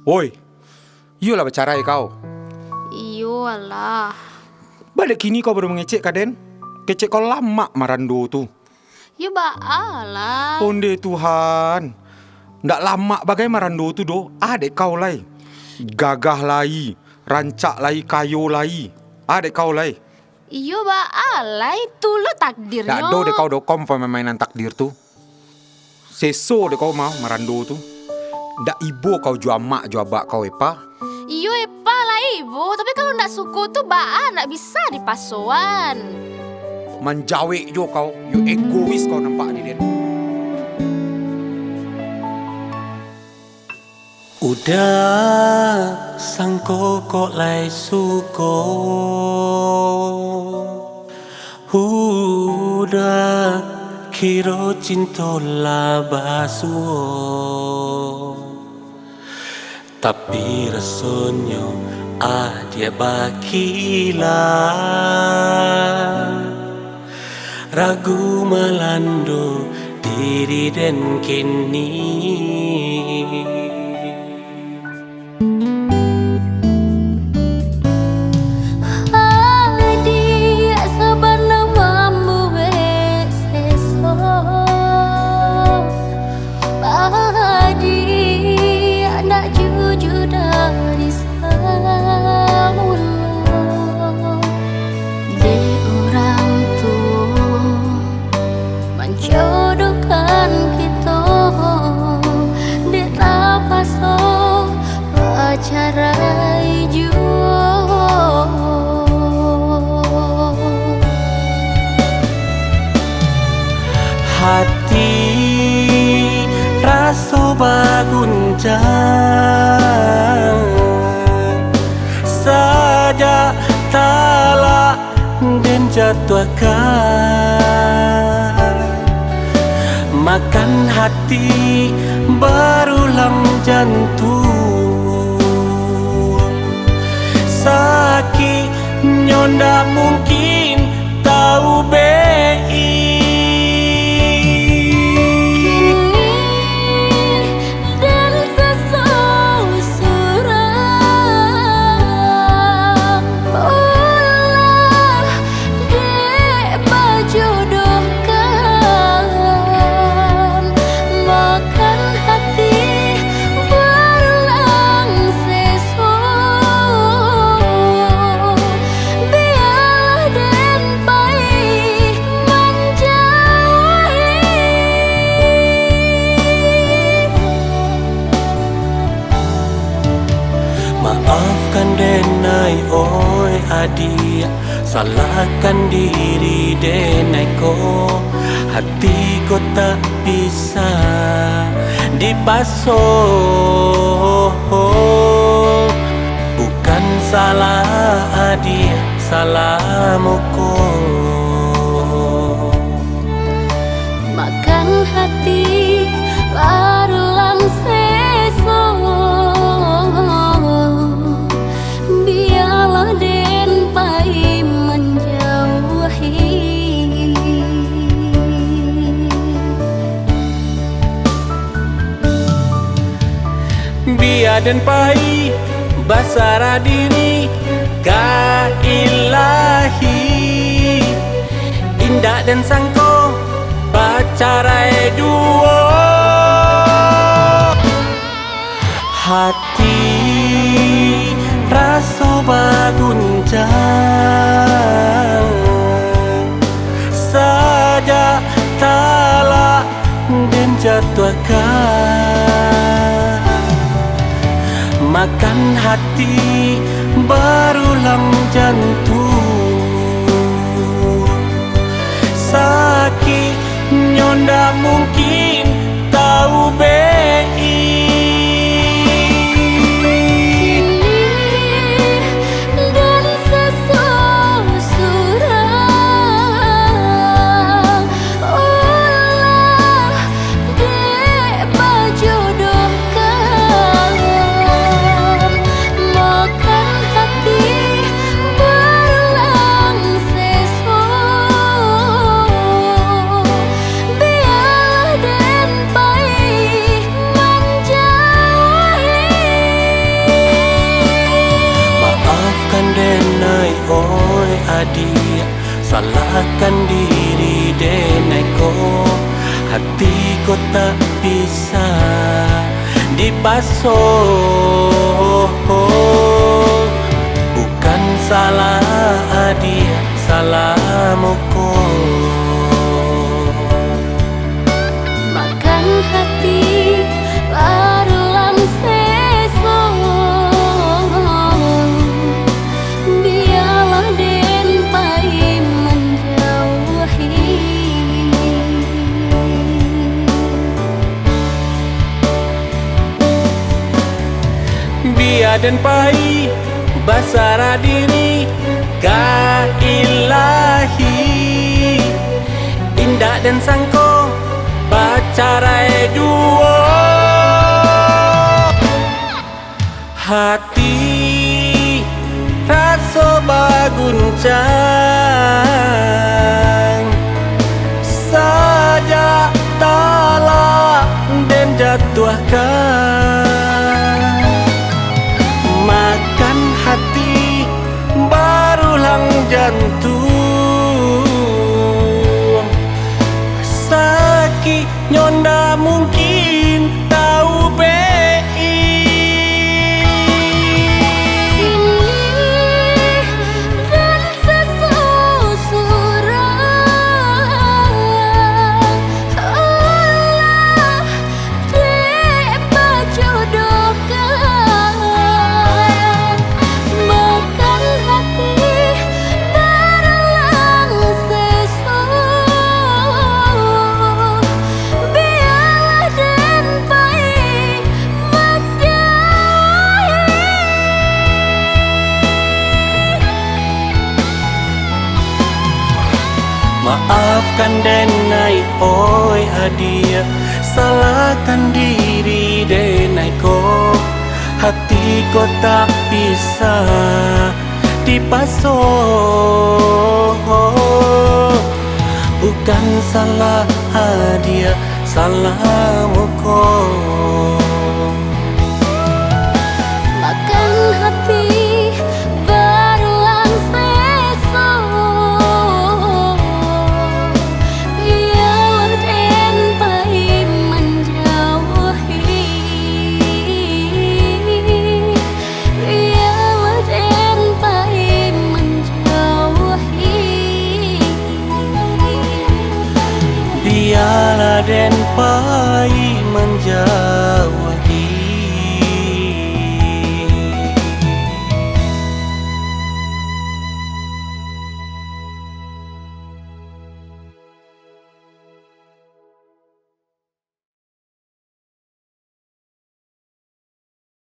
Woi, iyalah bercarai kau. Iyo alah. Balik kini kau baru mengecek kaden. Kecek kau lama marando tu. Ya alah. Onde Tuhan. Ndak lama bagai marando tu do. Adek kau lai. Gagah lai, rancak lai, kayo lai. Adek kau lai. Iyo alah, itu lo takdirnya. Ndak do dek kau do kom mainan takdir tu. Seso dek kau mau marando tu. Ndak ibu kau jua mak jua bak kau epa. Iyo epa lah ibu, tapi kalau ndak suku tuh ndak bisa dipasuan. Manjawe jo kau, you egois kau nampak ni Den. Udah sangko kok lai suko. Udah kiro cinta lah basuo. Tapi rasanya dia bakilah. Ragu melando diri dan kini. Hati rasa baguncang saja talak dan jatuhkan. Makan hati berulang jantung. Sakit nyonda mungkin tahu bei. Maafkan denai oi adik, salahkan diri denai ko. Hati ko tak bisa dipaso. Bukan salah adik, salahmu ko. Makan hati berulang seso. Biarlah den pai menjauhi. Biar den pai basara diri ka ilahi. Indah dan sangko pacarai duo. Hati rasa baguncang saja talak dan jatuhkan. Makan hati berulang jantung. Sakit nyonda mungkin tahu bei. Biarlah adik, salahkan diri deneko. Hatiku tak bisa dipaso. Bukan salah dia, salahmu Makan hati larulang sesong, biarlah den pai menjauhi. biar dan pai basara diri ka ilahi. Indah dan sangko bacarai duo. Hati rasa baguncang saja talak dan jatuhkan. Makan hati barulang jantung. Sakit nyonda mungkin tahu bei. Ini dan sesusurang Allah dek berjodohkan. Makan hati barulang sesong, biarlah den pai Maafkan denai oi adia, salahkan diri denai ko. Hati ko tak bisa dipaso. Bukan salah dia, salahmu ko.